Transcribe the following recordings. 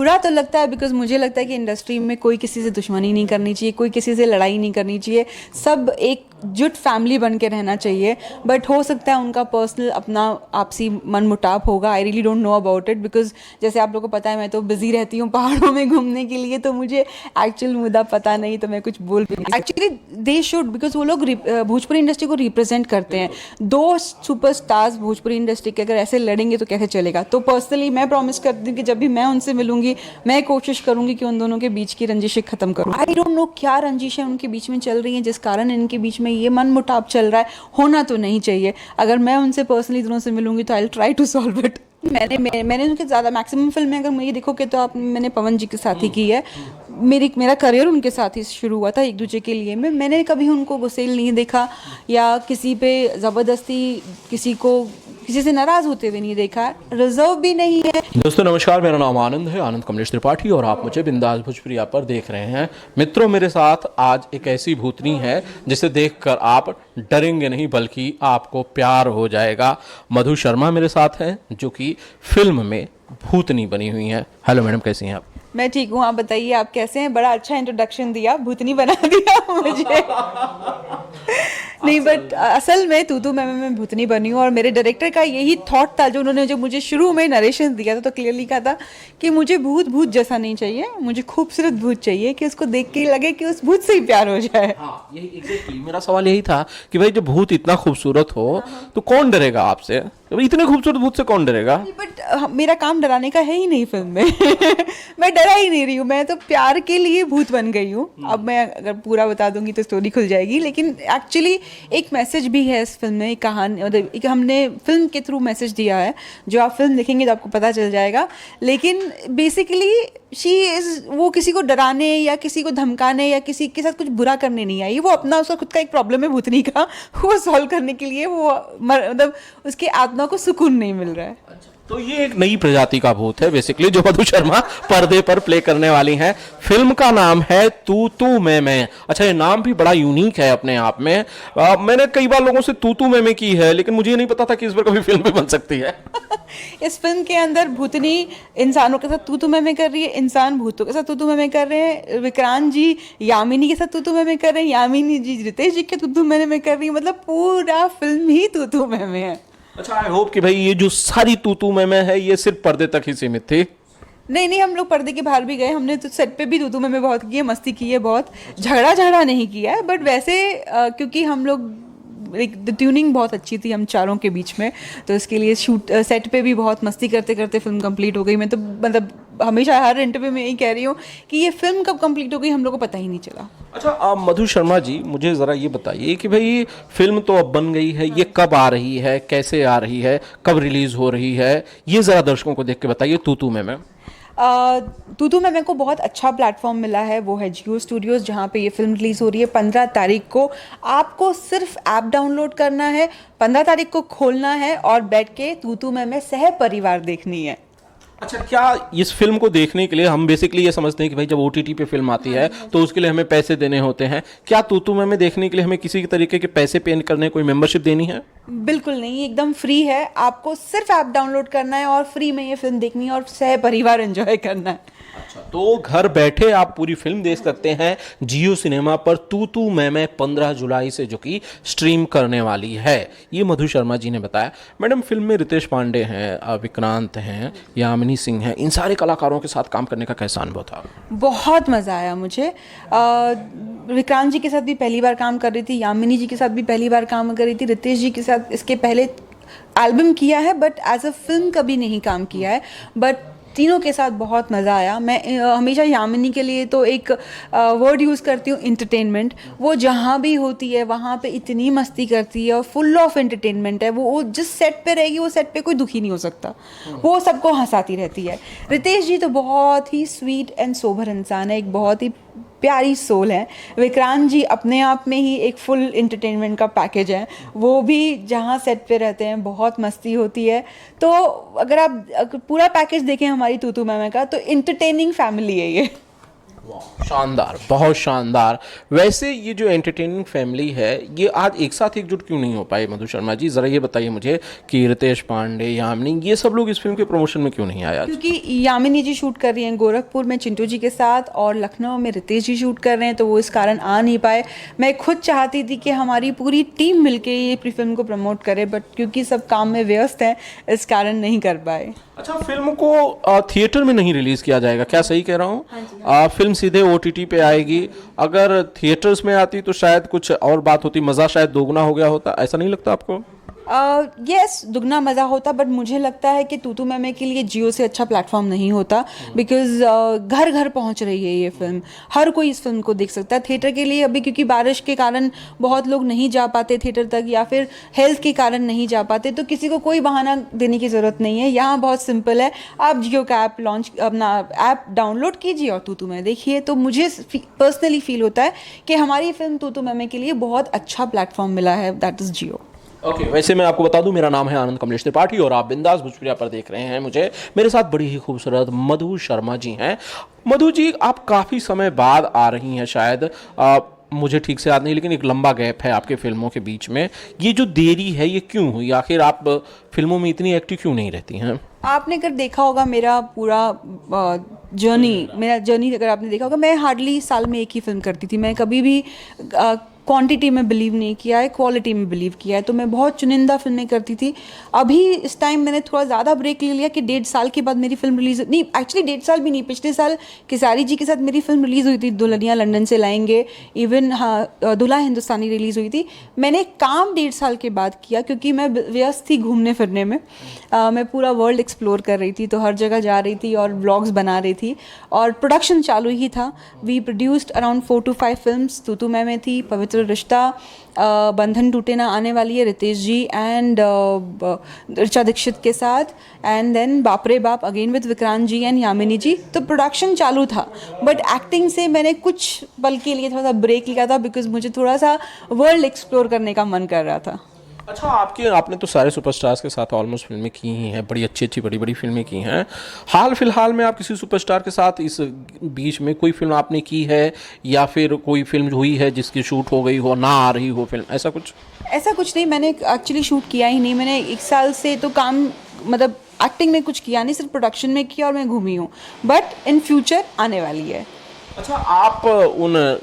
बुरा तो लगता है, बिकॉज मुझे लगता है कि इंडस्ट्री में कोई किसी से दुश्मनी नहीं करनी चाहिए, कोई किसी से लड़ाई नहीं करनी चाहिए, सब एक जुट फैमिली बन के रहना चाहिए। बट हो सकता है उनका पर्सनल अपना आपसी मन मुटाव होगा। I really don't know about it, because जैसे आप लोगों को पता है मैं तो बिजी रहती हूँ पहाड़ों में घूमने के लिए, तो मुझे एक्चुअल मुद्दा पता नहीं, तो मैं कुछ बोल भी नहीं। एक्चुअली दे शुड, बिकॉज वो लोग भोजपुरी इंडस्ट्री को रिप्रेजेंट करते हैं। दो सुपरस्टार्स भोजपुरी इंडस्ट्री के अगर ऐसे लड़ेंगे तो कैसे चलेगा। तो पर्सनली मैं प्रॉमिस करती हूँ कि जब भी मैं उनसे मिलूंगी मैं कोशिश करूंगी कि उन दोनों के बीच की रंजिशें खत्म करूँ। आई डोंट नो क्या रंजिशें उनके बीच में चल रही हैं जिस कारण इनके बीच में ये मन मुटाव चल रहा है। होना तो नहीं चाहिए। अगर मैं उनसे पर्सनली दोनों से मिलूंगी तो I will try to solve it. मैंने उनके ज़्यादा मैक्सिमम फिल्में अगर मुझे देखोगे तो आप, मैंने पवन जी के साथ ही की है। मेरा करियर उनके साथ ही शुरू हुआ था एक दूसरे के लिए। मैंने कभी उनको गुस्सेल नहीं देखा या किसी पे ज़बरदस्ती किसी से नाराज़ होते हुए नहीं देखा। रिजर्व भी नहीं है। दोस्तों नमस्कार, मेरा नाम आनंद है, आनंद कमलेश त्रिपाठी, और आप मुझे बिंदास भोजपुरी ऐप पर देख रहे हैं। मित्रों, मेरे साथ आज एक ऐसी भूतनी है जिसे देखकर आप डरेंगे नहीं बल्कि आपको प्यार हो जाएगा। मधु शर्मा मेरे साथ हैं जो कि फिल्म में भूतनी बनी हुई हैं। हेलो मैडम, कैसी हैं आप? मैं ठीक हूँ, आप बताइए आप कैसे हैं? बड़ा अच्छा इंट्रोडक्शन दिया, भूतनी बना दिया मुझे। नहीं, बट असल में तू मैं भूतनी बनी हूँ। और मेरे डायरेक्टर का यही थॉट था, जो उन्होंने जब मुझे शुरू में नरेशन दिया था तो क्लियरली कहा था कि मुझे भूत जैसा नहीं चाहिए, मुझे खूबसूरत भूत चाहिए कि उसको देख के लगे कि उस भूत से ही प्यार हो जाए। हाँ, यही एग्जैक्टली मेरा सवाल यही था कि भाई जब भूत इतना खूबसूरत हो तो कौन डरेगा आपसे? इतने खूबसूरत भूत से कौन डरेगा? बट मेरा काम डराने का है ही नहीं फिल्म में। मैं डरा ही नहीं रही हूँ, मैं तो प्यार के लिए भूत बन गई हूँ। अब मैं अगर पूरा बता दूंगी तो स्टोरी खुल जाएगी, लेकिन एक्चुअली एक मैसेज भी है इस फिल्म में, एक कहानी, मतलब एक हमने फिल्म के थ्रू मैसेज दिया है जो आप फिल्म देखेंगे तो आपको पता चल जाएगा। लेकिन बेसिकली वो किसी को डराने या किसी को धमकाने या किसी के साथ कुछ बुरा करने नहीं आई। वो अपना, उसका खुद का एक प्रॉब्लम है भूतनी का, वो सॉल्व करने के लिए वो मतलब उसके आत्मा को सुकून नहीं मिल रहा है। तो ये एक नई प्रजाति का भूत है बेसिकली जो मधु शर्मा पर्दे पर प्ले करने वाली हैं। फिल्म का नाम है तू मैं। अच्छा, ये नाम भी बड़ा यूनिक है अपने आप में। मैंने कई बार लोगों से तू मैं की है, लेकिन मुझे नहीं पता था कि इस पर कभी फिल्म भी बन सकती है। इस फिल्म के अंदर भूतनी इंसानों के साथ तू मैं कर रही है, इंसान भूतों के साथ तू मैं कर रहे हैं। विक्रांत जी यामिनी के साथ तू मैं कर रहे हैं, यामिनी जी रितेश जी के तू मैं कर रही है। मतलब पूरा फिल्म ही तू मैं है। अच्छा, आई होप कि भाई ये जो सारी तू मैं है ये सिर्फ पर्दे तक ही सीमित थी। नहीं, हम लोग पर्दे के बाहर भी गए, हमने तो सेट पे भी तू मैं बहुत की है, मस्ती की है, बहुत झगड़ा नहीं किया है। बट वैसे क्योंकि हम लोग एक ट्यूनिंग बहुत अच्छी थी हम चारों के बीच में, तो इसके लिए सेट पे भी बहुत मस्ती करते करते फिल्म कंप्लीट हो गई। मैं तो मतलब हमेशा हर इंटरव्यू में यही कह रही हूँ कि ये फिल्म कब कंप्लीट हो गई हम लोग को पता ही नहीं चला। अच्छा, आप मधु शर्मा जी मुझे ज़रा ये बताइए कि भाई फिल्म तो अब बन गई है, ये कब आ रही है, कैसे आ रही है, कब रिलीज़ हो रही है, ये ज़रा दर्शकों को देख के बताइए। तू मैं तू मैं मेरे को बहुत अच्छा प्लेटफॉर्म मिला है, वो है जियो स्टूडियोज़, जहाँ पे ये फिल्म रिलीज़ हो रही है 15 तारीख को। आपको सिर्फ ऐप डाउनलोड करना है, 15 तारीख को खोलना है और बैठ के तू मैं सह परिवार देखनी है। अच्छा, क्या इस फिल्म को देखने के लिए हम बेसिकली ये समझते हैं कि भाई जब OTT पे फिल्म आती है तो उसके लिए हमें पैसे देने होते हैं? क्या तू मैं देखने के लिए हमें किसी तरीके के पैसे पे करने, कोई मेंबरशिप देनी है? बिल्कुल नहीं, एकदम फ्री है। आपको सिर्फ ऐप डाउनलोड करना है और फ्री में ये फिल्म देखनी है और सह परिवार एंजॉय करना है। अच्छा, तो घर बैठे आप पूरी फिल्म देख सकते हैं जियो सिनेमा पर तू मैं 15 जुलाई से, जो कि स्ट्रीम करने वाली है। ये मधु शर्मा जी ने बताया। मैडम, फिल्म में रितेश पांडे हैं, विक्रांत हैं, यामिनी सिंह हैं, इन सारे कलाकारों के साथ काम करने का कैसा अनुभव था? बहुत मज़ा आया मुझे। विक्रांत जी के साथ भी पहली बार काम कर रही थी, यामिनी जी के साथ भी पहली बार काम कर रही थी, रितेश जी के साथ इसके पहले एल्बम किया है बट एज अ फिल्म कभी नहीं काम किया है। बट तीनों के साथ बहुत मज़ा आया। मैं हमेशा यामिनी के लिए तो एक वर्ड यूज़ करती हूँ, इंटरटेनमेंट। वो जहाँ भी होती है वहाँ पे इतनी मस्ती करती है और फुल ऑफ एंटरटेनमेंट है। वो जिस सेट पे रहेगी वो सेट पे कोई दुखी नहीं हो सकता, वो सबको हंसाती रहती है। रितेश जी तो बहुत ही स्वीट एंड सोबर इंसान है, एक बहुत ही प्यारी सोल है। विक्रांत जी अपने आप में ही एक फुल इंटरटेनमेंट का पैकेज है। वो भी जहाँ सेट पे रहते हैं बहुत मस्ती होती है। तो अगर पूरा पैकेज देखें हमारी तू मैं का, तो इंटरटेनिंग फैमिली है ये। वाह, शानदार, बहुत शानदार। वैसे ये जो एंटरटेनिंग फैमिली है ये आज एक साथ एकजुट क्यों नहीं हो पाई मधु शर्मा जी? ज़रा ये बताइए मुझे कि रितेश पांडे, यामिनी, ये सब लोग इस फिल्म के प्रमोशन में क्यों नहीं आए आज? क्योंकि यामिनी जी शूट कर रही हैं गोरखपुर में चिंटू जी के साथ और लखनऊ में रितेश जी शूट कर रहे हैं, तो वो इस कारण आ नहीं पाए। मैं खुद चाहती थी कि हमारी पूरी टीम मिलके ये फिल्म को प्रमोट करे, बट क्योंकि सब काम में व्यस्त हैं इस कारण नहीं कर पाए। अच्छा, फिल्म को थिएटर में नहीं रिलीज किया जाएगा, क्या सही कह रहा हूँ? फिल्म सीधे OTT पे आएगी। अगर थिएटर्स में आती तो शायद कुछ और बात होती, मज़ा शायद दोगुना हो गया होता, ऐसा नहीं लगता आपको? यस, दुगना मज़ा होता, बट मुझे लगता है कि तूतू मैमे के लिए जियो से अच्छा प्लेटफॉर्म नहीं होता, बिकॉज घर घर पहुंच रही है ये फिल्म, हर कोई इस फिल्म को देख सकता है। थिएटर के लिए अभी क्योंकि बारिश के कारण बहुत लोग नहीं जा पाते थिएटर तक, या फिर हेल्थ के कारण नहीं जा पाते, तो किसी को कोई बहाना देने की ज़रूरत नहीं है। यहाँ बहुत सिंपल है, आप जियो का ऐप लॉन्च, अपना ऐप डाउनलोड कीजिए और तूतू मैमे देखिए। तो मुझे पर्सनली फील होता है कि हमारी फिल्म तूतू मैमे के लिए बहुत अच्छा प्लेटफॉर्म मिला है, दैट इज़ जियो। ओके, वैसे मैं आपको बता दूं, मेरा नाम है आनंद कमलेश त्रिपाठी और आप बिंदास भोजपुरिया पर देख रहे हैं मुझे। मेरे साथ बड़ी ही खूबसूरत मधु शर्मा जी हैं। मधु जी, आप काफ़ी समय बाद आ रही हैं शायद, मुझे ठीक से याद नहीं, लेकिन एक लंबा गैप है आपके फिल्मों के बीच में। ये जो देरी है ये क्यों हुई? आखिर आप फिल्मों में इतनी एक्टिव क्यों नहीं रहती हैं? आपने अगर देखा होगा मेरा पूरा जर्नी अगर आपने देखा होगा, मैं हार्डली साल में एक ही फिल्म करती थी। मैं कभी भी क्वांटिटी में बिलीव नहीं किया है, क्वालिटी में बिलीव किया है, तो मैं बहुत चुनिंदा फिल्में करती थी। अभी इस टाइम मैंने थोड़ा ज़्यादा ब्रेक ले लिया कि 1.5 साल के बाद मेरी फिल्म रिलीज़ नहीं, एक्चुअली 1.5 साल भी नहीं, पिछले साल केसारी जी के साथ मेरी फिल्म रिलीज़ हुई थी, दुल्हनिया लंदन से लाएंगे, इवन हाँ दूल्हा हिंदुस्तानी रिलीज़ हुई थी। मैंने काम 1.5 साल के बाद किया क्योंकि मैं व्यस्त थी घूमने फिरने में। मैं पूरा वर्ल्ड एक्सप्लोर कर रही थी, तो हर जगह जा रही थी और ब्लॉग्स बना रही थी और प्रोडक्शन चालू ही था। We produced around 4 to 5 films. Tu Tu Mai Mai थी, पवित्र रिश्ता, बंधन टूटे ना आने वाली है रितेश जी एंड ऋचा दीक्षित के साथ, एंड देन बाप रे Baap again with Vikrant ji and Yamini ji. तो प्रोडक्शन चालू था, बट एक्टिंग से मैंने कुछ पल के लिए थोड़ा सा ब्रेक लिया था, बिकॉज मुझे थोड़ा सा वर्ल्ड एक्सप्लोर करने का मन कर रहा था। अच्छा, आपने तो सारे सुपरस्टार्स के साथ ऑलमोस्ट फिल्में की ही हैं, बड़ी अच्छी बड़ी बड़ी फिल्में की हैं। हाल फिलहाल में आप किसी सुपरस्टार के साथ इस बीच में कोई फिल्म आपने की है, या फिर कोई फिल्म हुई है जिसकी शूट हो गई हो, ना आ रही हो फिल्म, ऐसा कुछ? ऐसा कुछ नहीं, मैंने एक्चुअली शूट किया ही नहीं। मैंने 1 साल से तो काम, मतलब एक्टिंग में कुछ किया नहीं, सिर्फ प्रोडक्शन में किया और मैं घूमी हूँ, बट इन फ्यूचर आने वाली है। अच्छा, आप उन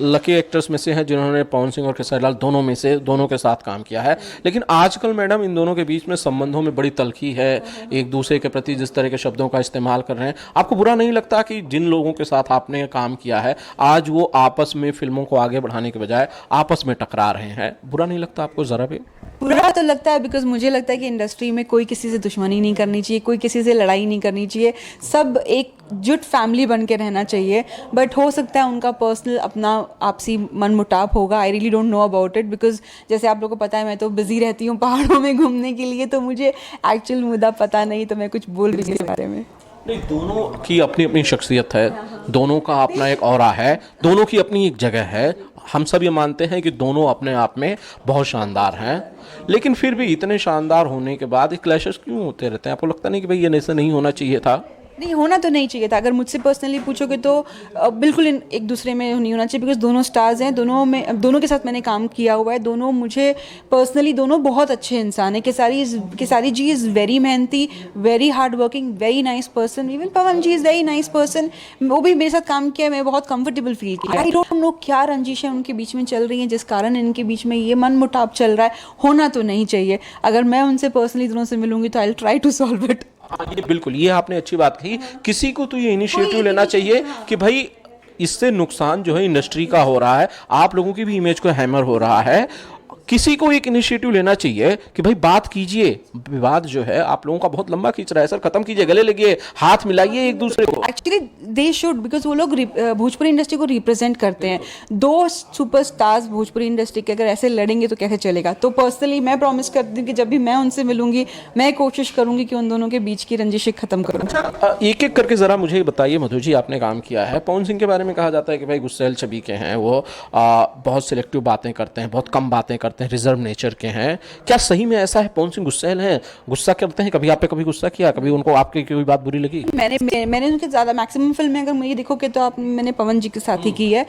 लकी एक्टर्स में से हैं जिन्होंने पवन सिंह और खेसारी लाल दोनों के साथ काम किया है, लेकिन आजकल मैडम इन दोनों के बीच में संबंधों में बड़ी तल्खी है, एक दूसरे के प्रति जिस तरह के शब्दों का इस्तेमाल कर रहे हैं। आपको बुरा नहीं लगता कि जिन लोगों के साथ आपने काम किया है आज वो आपस में फिल्मों को आगे बढ़ाने के बजाय आपस में टकरा रहे हैं? बुरा नहीं लगता आपको ज़रा भी? बुरा तो लगता है, बिकॉज मुझे लगता है कि इंडस्ट्री में कोई किसी से दुश्मनी नहीं करनी चाहिए, कोई किसी से लड़ाई नहीं करनी चाहिए, सब एक जुट फैमिली बन के रहना चाहिए। बट हो सकता है उनका पर्सनल अपना आपसी मन मुटाव होगा, I really don't know about it, because जैसे आप लोगों को पता है मैं तो बिजी रहती हूँ पहाड़ों में घूमने के लिए, तो मुझे एक्चुअल मुद्दा पता नहीं, तो मैं कुछ बोल रही हूँ इस बारे में। नहीं, दोनों की अपनी अपनी शख्सियत है, दोनों का अपना एक ऑरा है, दोनों की अपनी एक जगह है। हम सब ये मानते हैं कि दोनों अपने आप में बहुत शानदार हैं, लेकिन फिर भी इतने शानदार होने के बाद क्लैशेस क्यों होते रहते हैं? आपको लगता नहीं कि भाई ये ऐसा नहीं होना चाहिए था? नहीं, होना तो नहीं चाहिए था। अगर मुझसे पर्सनली पूछोगे तो बिल्कुल एक दूसरे में नहीं होना चाहिए, बिकॉज दोनों स्टार्स हैं, दोनों के साथ मैंने काम किया हुआ है। दोनों मुझे पर्सनली दोनों बहुत अच्छे इंसान हैं। केसारी जी इज़ वेरी मेहनती, very hard working, very nice person. Even Pawan ji is very nice person, वो भी मेरे साथ काम किया, मैं बहुत कंफर्टेबल फील किया। आई डोंट नो क्या रंजिशें उनके बीच में चल रही हैं जिस कारण इनके बीच में ये मन मुटाव चल रहा है। होना तो नहीं चाहिए। अगर मैं उनसे पर्सनली दोनों से मिलूंगी तो I will try to solve it. हाँ, ये बिल्कुल, ये आपने अच्छी बात कही। किसी को तो ये इनिशिएटिव लेना चाहिए कि भाई इससे नुकसान जो है इंडस्ट्री का हो रहा है, आप लोगों की भी इमेज को हैमर हो रहा है। किसी को एक इनिशिएटिव लेना चाहिए कि भाई बात कीजिए, विवाद जो है आप लोगों का बहुत लंबा खींच रहा है सर, खत्म कीजिए, गले लगिए, हाथ मिलाइए एक दूसरे को। एक्चुअली दे शुड, बिकॉज वो लोग भोजपुरी इंडस्ट्री को रिप्रेजेंट करते हैं। 2 सुपरस्टार्स भोजपुरी इंडस्ट्री के अगर ऐसे लड़ेंगे तो कैसे चलेगा? तो पर्सनली मैं प्रॉमिस करती हूँ कि जब भी मैं उनसे मिलूंगी मैं कोशिश करूंगी कि उन दोनों के बीच की रंजिशें खत्म करूँ। एक एक करके जरा मुझे बताइए मधु जी, आपने काम किया है पवन सिंह के बारे में, कहा जाता है कि भाई गुस्सैल छवि के हैं वो, बहुत सिलेक्टिव बातें करते हैं, बहुत कम बातें करते हैं, सकते हैं रिजर्व नेचर के हैं। क्या सही में ऐसा है? पवन सिंह गुस्सैल हैं, गुस्सा करते हैं? कभी आप पे कभी गुस्सा किया? कभी उनको आपकी कोई बात बुरी लगी? मैंने उनके ज़्यादा मैक्सिमम फिल्में अगर मुझे देखोगे तो आप मैंने पवन जी के साथ ही की है।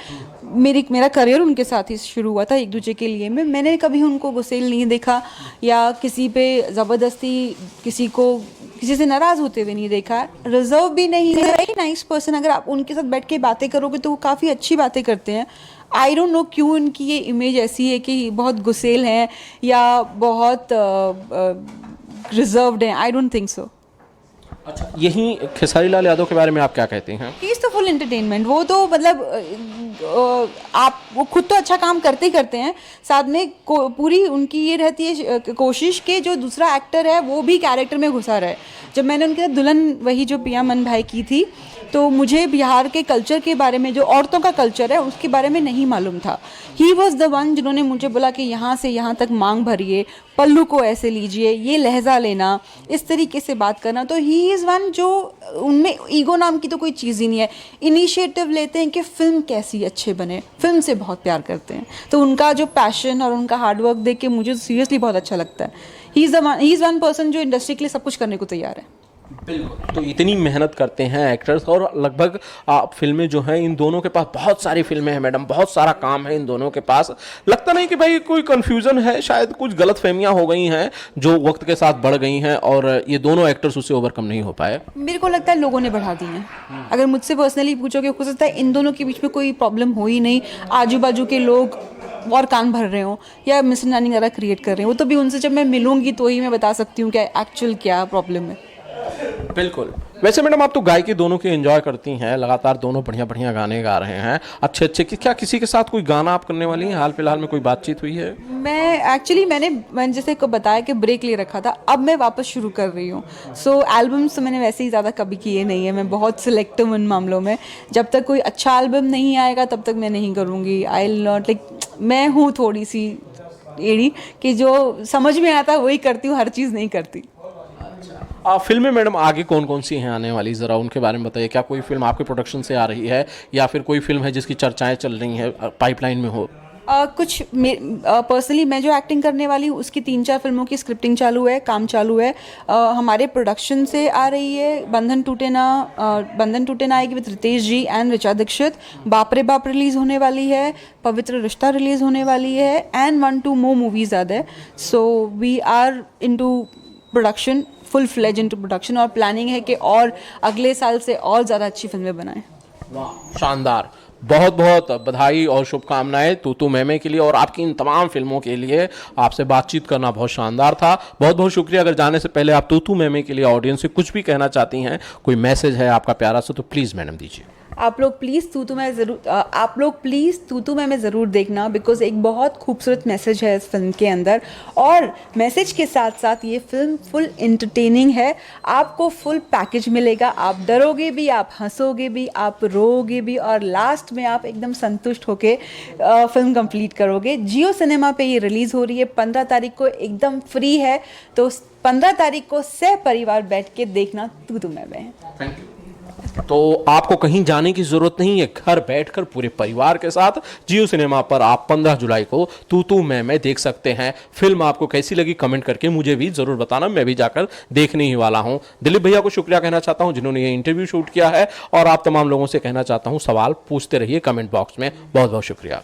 मेरा करियर उनके साथ ही शुरू हुआ था एक दूसरे के लिए। मैंने कभी उनको गुस्सेल नहीं देखा या किसी पे ज़बरदस्ती किसी से नाराज़ होते हुए नहीं देखा। रिजर्व भी नहीं है, वेरी नाइस पर्सन। अगर आप उनके साथ बैठ के बातें करोगे तो वो काफ़ी अच्छी बातें करते हैं। आई डोंट नो क्यों उनकी ये इमेज ऐसी है कि बहुत गुस्सेल हैं या बहुत रिजर्व्ड हैं। I don't think so. अच्छा, यही खेसारी लाल यादव के बारे में आप क्या कहते हैं? ही इज़ तो फुल एंटरटेनमेंट। वो तो मतलब वो खुद तो अच्छा काम करते ही करते हैं, साथ में पूरी उनकी ये रहती है कोशिश कि जो दूसरा एक्टर है वो भी कैरेक्टर में घुसा रहे। जब मैंने उनके साथ दुल्हन वही जो पिया मन भाई की थी तो मुझे बिहार के कल्चर के बारे में, जो औरतों का कल्चर है उसके बारे में नहीं मालूम था। ही वॉज द वन जिन्होंने मुझे बोला कि यहाँ से यहाँ तक मांग भरिए, पल्लू को ऐसे लीजिए, ये लहजा लेना, इस तरीके से बात करना। तो ही इज़ वन जो, उनमें ईगो नाम की तो कोई चीज़ ही नहीं है। इनिशिएटिव लेते हैं कि फिल्म कैसी अच्छे बने, फिल्म से बहुत प्यार करते हैं। तो उनका जो पैशन और उनका हार्डवर्क देख के मुझे सीरियसली बहुत अच्छा लगता है। ही इज़ वन पर्सन जो इंडस्ट्री के लिए सब कुछ करने को तैयार है। बिल्कुल। तो इतनी मेहनत करते हैं एक्टर्स, और लगभग फिल्में जो हैं इन दोनों के पास बहुत सारी फिल्में हैं मैडम, बहुत सारा काम है इन दोनों के पास। लगता नहीं कि भाई कोई कंफ्यूजन है, शायद कुछ गलत फहमियाँ हो गई हैं जो वक्त के साथ बढ़ गई हैं और ये दोनों एक्टर्स उससे ओवरकम नहीं हो पाए? मेरे को लगता है लोगों ने बढ़ा दी हैं। अगर मुझसे पर्सनली पूछोगे, हो सकता है इन दोनों के बीच में कोई प्रॉब्लम हो ही नहीं, आजू बाजू के लोग और कान भर रहे हो या मिसअंडरस्टैंडिंग ज़्यादा क्रिएट कर रहे हो। वो तो भी उनसे जब मैं मिलूंगी तो ही मैं बता सकती हूँ कि एक्चुअल क्या प्रॉब्लम है। बिल्कुल। वैसे मैडम आप तो गायकी दोनों की एंजॉय करती हैं, लगातार दोनों बढ़िया बढ़िया गाने गा रहे हैं, अच्छे अच्छे। क्या किसी के साथ कोई गाना आप करने वाली हैं? हाल फिलहाल में कोई बातचीत हुई है? मैंने जैसे को बताया कि ब्रेक ले रखा था, अब मैं वापस शुरू कर रही हूँ। सो एल्बम्स तो मैंने वैसे ही ज़्यादा कभी किए नहीं है। मैं बहुत सिलेक्टिव उन मामलों में। जब तक कोई अच्छा एल्बम नहीं आएगा तब तक मैं नहीं करूँगी। आई विल नॉट, लाइक मैं हूँ थोड़ी सी एड़ी कि जो समझ में आता है वही करती हूँ, हर चीज़ नहीं करती। फिल्में मैडम आगे कौन कौन सी हैं आने वाली, ज़रा उनके बारे में बताइए। क्या कोई फिल्म आपके प्रोडक्शन से आ रही है या फिर कोई फिल्म है जिसकी चर्चाएं चल रही हैं, पाइपलाइन में हो? कुछ पर्सनली मैं जो एक्टिंग करने वाली हूँ उसकी 3-4 फिल्मों की स्क्रिप्टिंग चालू है, काम चालू है। हमारे प्रोडक्शन से आ रही है बंधन टूटे ना आएगी विद रितेश जी एंड ऋचा दीक्षित। बाप रे बाप रिलीज़ होने वाली है, पवित्र रिश्ता रिलीज़ होने वाली है, and 1-2 more movies are there. So we are into production, full fledge into production, और प्लानिंग है कि और अगले साल से और ज़्यादा अच्छी फिल्में बनाएं। वाह, शानदार। बहुत बहुत बधाई और शुभकामनाएं तू तू मैं के लिए और आपकी इन तमाम फिल्मों के लिए। आपसे बातचीत करना बहुत शानदार था, बहुत बहुत शुक्रिया। अगर जाने से पहले आप तू तू मैं के लिए ऑडियंस से कुछ भी कहना चाहती हैं, कोई मैसेज है आपका प्यारा सा, तो प्लीज़ मैडम दीजिए। आप लोग प्लीज़ तू तू मैं ज़रूर देखना, बिकॉज एक बहुत खूबसूरत मैसेज है इस फिल्म के अंदर, और मैसेज के साथ साथ ये फिल्म फुल एंटरटेनिंग है। आपको फुल पैकेज मिलेगा, आप डरोगे भी, आप हंसोगे भी, आप रोओगे भी, और लास्ट में आप एकदम संतुष्ट होके फिल्म कंप्लीट करोगे। जियो सिनेमा पे ये रिलीज़ हो रही है 15 तारीख को, एकदम फ्री है। तो 15 तारीख को सह परिवार बैठ के देखना तू तू मैं। Thank you. तो आपको कहीं जाने की जरूरत नहीं है, घर बैठकर पूरे परिवार के साथ जियो सिनेमा पर आप 15 जुलाई को तू तू मैं देख सकते हैं। फिल्म आपको कैसी लगी कमेंट करके मुझे भी जरूर बताना, मैं भी जाकर देखने ही वाला हूं। दिलीप भैया को शुक्रिया कहना चाहता हूं जिन्होंने ये इंटरव्यू शूट किया है, और आप तमाम लोगों से कहना चाहता हूं सवाल पूछते रहिए कमेंट बॉक्स में। बहुत बहुत शुक्रिया।